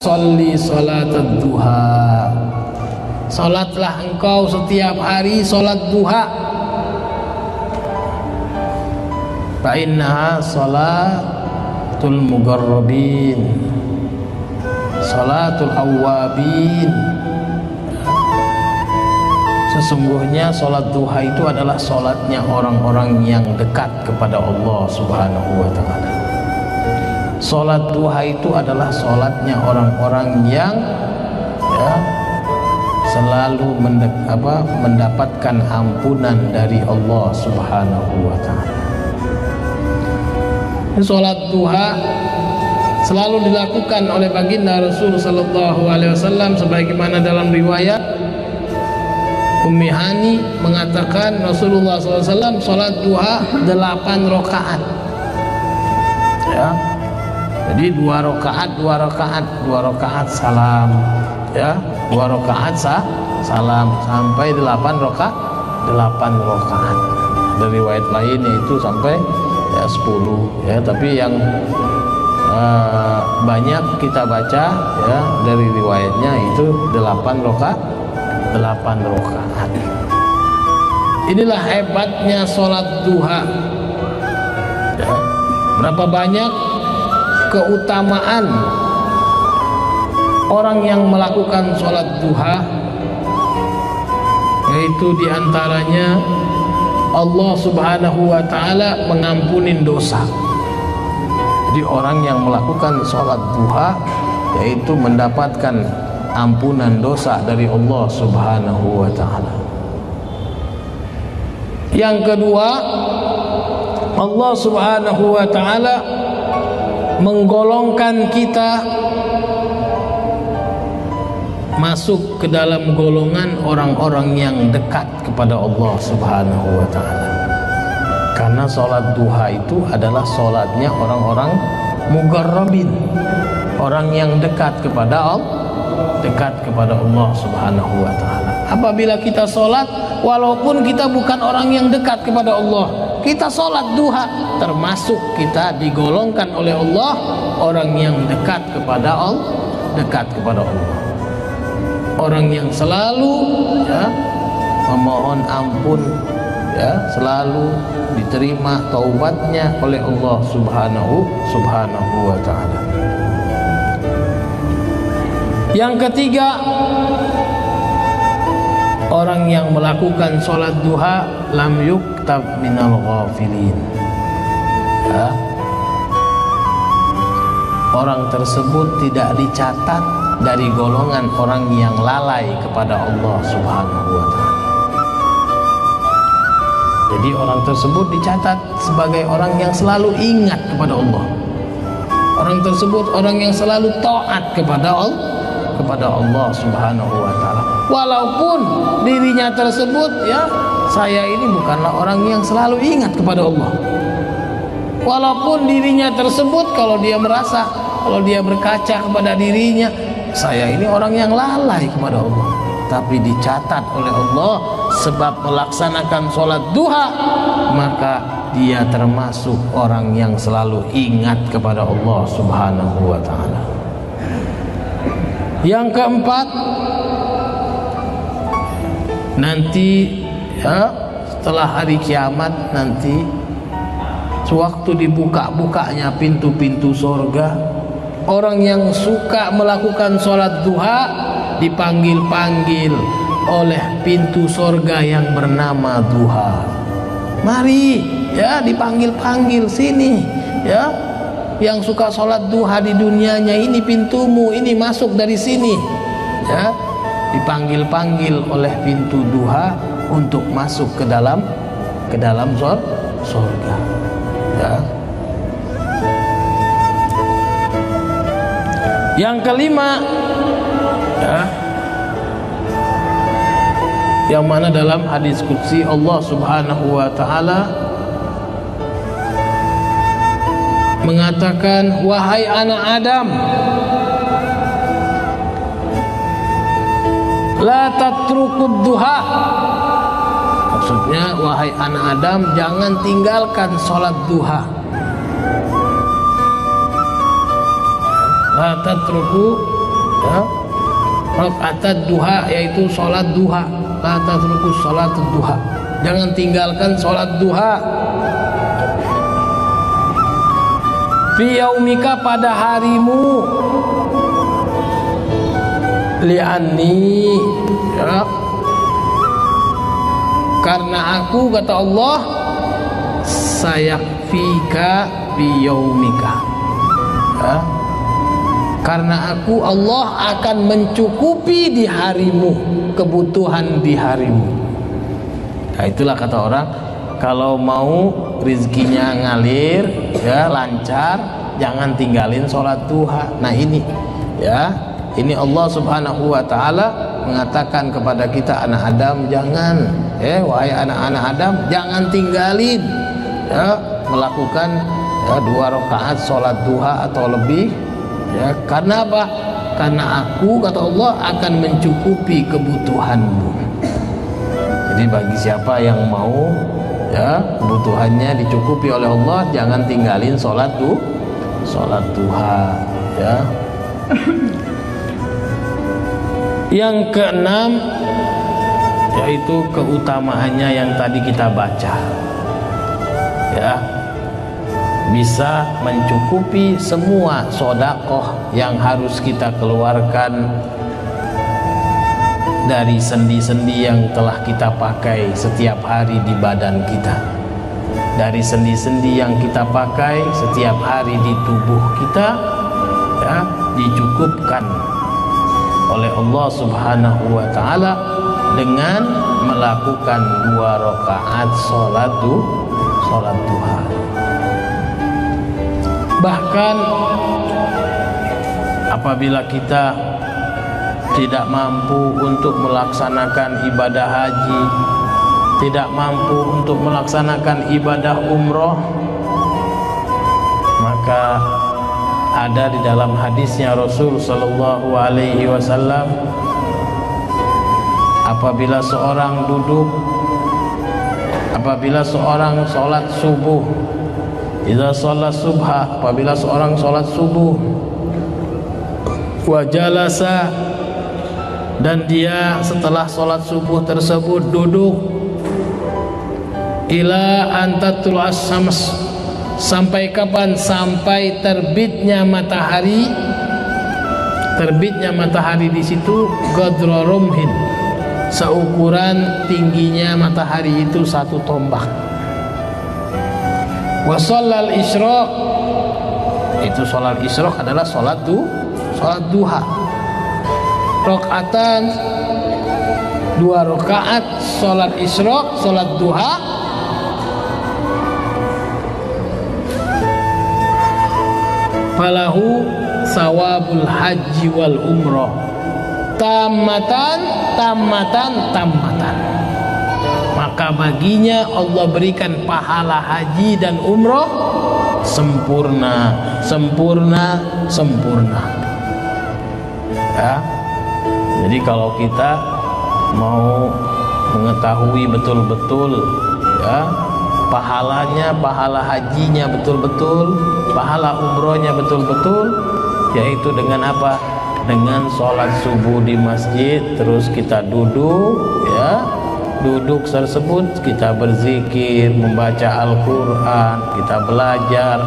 sholli sholatad duha. Salatlah engkau setiap hari salat duha. Fa innaha salatul mugarrabin, salatul awwabin. Sesungguhnya salat duha itu adalah salatnya orang-orang yang dekat kepada Allah Subhanahu wa taala. Salat duha itu adalah salatnya orang-orang yang selalu mendapatkan ampunan dari Allah Subhanahu wa taala. Salat duha selalu dilakukan oleh baginda Rasul sallallahu alaihi wasallam, sebagaimana dalam riwayat Ummi Hani mengatakan Rasulullah SAW salat duha 8 rakaat. Ya. Jadi 2 rakaat salam, ya, 2 rakaat salam sampai 8 rakaat. Dari riwayat lain itu sampai 10, ya, tapi yang banyak kita baca ya dari riwayatnya itu 8 rakaat. Inilah hebatnya sholat duha. Ya. Berapa banyak keutamaan orang yang melakukan sholat duha, yaitu diantaranya Allah Subhanahu wa taala mengampunin dosa. Jadi orang yang melakukan sholat duha yaitu mendapatkan ampunan dosa dari Allah Subhanahu wa taala. Yang kedua, Allah Subhanahu wa taala menggolongkan kita masuk ke dalam golongan orang-orang yang dekat kepada Allah Subhanahu wa taala. Karena sholat duha itu adalah sholatnya orang-orang mugarrabin, orang yang dekat kepada Allah Subhanahu wa taala. Apabila kita sholat, walaupun kita bukan orang yang dekat kepada Allah, kita sholat duha, termasuk kita digolongkan oleh Allah orang yang dekat kepada Allah, orang yang selalu memohon ampun, selalu diterima taubatnya oleh Allah Subhanahu wa taala. Yang ketiga, orang yang melakukan sholat duha lam yuktab minal ghafilin. Orang tersebut tidak dicatat dari golongan orang yang lalai kepada Allah Subhanahu wa taala. Jadi orang tersebut dicatat sebagai orang yang selalu ingat kepada Allah. Orang tersebut orang yang selalu taat kepada Allah Subhanahu wa taala. Walaupun dirinya tersebut saya ini bukanlah orang yang selalu ingat kepada Allah. Walaupun dirinya tersebut kalau dia berkaca kepada dirinya, saya ini orang yang lalai kepada Allah, tapi dicatat oleh Allah sebab melaksanakan sholat duha, maka dia termasuk orang yang selalu ingat kepada Allah Subhanahu wa taala. Yang keempat, nanti setelah hari kiamat nanti, sewaktu dibuka-bukanya pintu-pintu surga, orang yang suka melakukan sholat duha dipanggil-panggil oleh pintu surga yang bernama duha. Mari dipanggil-panggil sini yang suka sholat duha di dunianya, ini pintumu, ini masuk dari sini. Dipanggil-panggil oleh pintu duha untuk masuk ke dalam surga. Yang kelima, yang mana dalam hadis qudsi Allah Subhanahu wa taala mengatakan, wahai anak Adam, la tatrukud duha. Maksudnya, wahai anak Adam, jangan tinggalkan sholat duha. La tatruku ya. Rakaat duha yaitu salat duha, la tatruku salat duha, jangan tinggalkan salat duha. Fi yaumika, pada harimu, li'anni, ya, karena aku, kata Allah, sayakfika fi yaumika, ya, karena aku, Allah, akan mencukupi di harimu, kebutuhan di harimu. Nah, itulah kata orang, kalau mau rizkinya ngalir, ya, lancar, jangan tinggalin sholat duha. Nah ini, ya, ini Allah Subhanahu wa Ta'ala mengatakan kepada kita, anak Adam, jangan, wahai anak-anak Adam, jangan tinggalin, ya, melakukan, ya, 2 rakaat sholat duha atau lebih, ya. Karena apa? Karena aku, kata Allah, akan mencukupi kebutuhanmu. Jadi bagi siapa yang mau, ya, kebutuhannya dicukupi oleh Allah, jangan tinggalin sholat duha, ya. Yang keenam, yaitu keutamaannya yang tadi kita baca, ya, bisa mencukupi semua sedekah yang harus kita keluarkan dari sendi-sendi yang telah kita pakai setiap hari di badan kita, dari sendi-sendi yang kita pakai setiap hari di tubuh kita, ya, dicukupkan oleh Allah Subhanahu wa Ta'ala dengan melakukan 2 rakaat sholat duha. Bahkan apabila kita tidak mampu untuk melaksanakan ibadah haji, tidak mampu untuk melaksanakan ibadah umroh, maka ada di dalam hadisnya Rasul Sallallahu Alaihi Wasallam, apabila seorang sholat subuh, idza sholat subha, apabila seorang sholat subuh, wa jalasa, dan dia setelah sholat subuh tersebut duduk, ila antatul as-syams, sampai kapan? Sampai terbitnya matahari. Terbitnya matahari di situ qadra rumhin, seukuran tingginya matahari itu 1 tombak. Wa shallal isyraq, itu sholat isyraq adalah sholat duha. Rakaatan 2 rakaat sholat isyraq, sholat duha, falahu sawabul haji wal umroh tamatan, maka baginya Allah berikan pahala haji dan umroh sempurna, ya. Jadi kalau kita mau mengetahui betul-betul, ya, pahalanya, pahala hajinya betul-betul, pahala umrohnya betul-betul, yaitu dengan apa? Dengan sholat subuh di masjid, terus kita duduk, ya, duduk tersebut kita berzikir, membaca Al-Quran, kita belajar,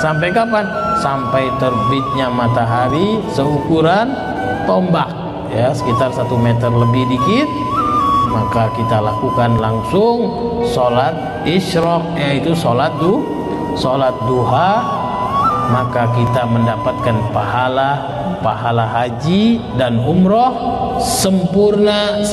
sampai kapan? Sampai terbitnya matahari seukuran tombak, ya, sekitar 1 meter lebih dikit, maka kita lakukan langsung sholat isyraq, yaitu sholat duha, maka kita mendapatkan pahala haji dan umroh sempurna.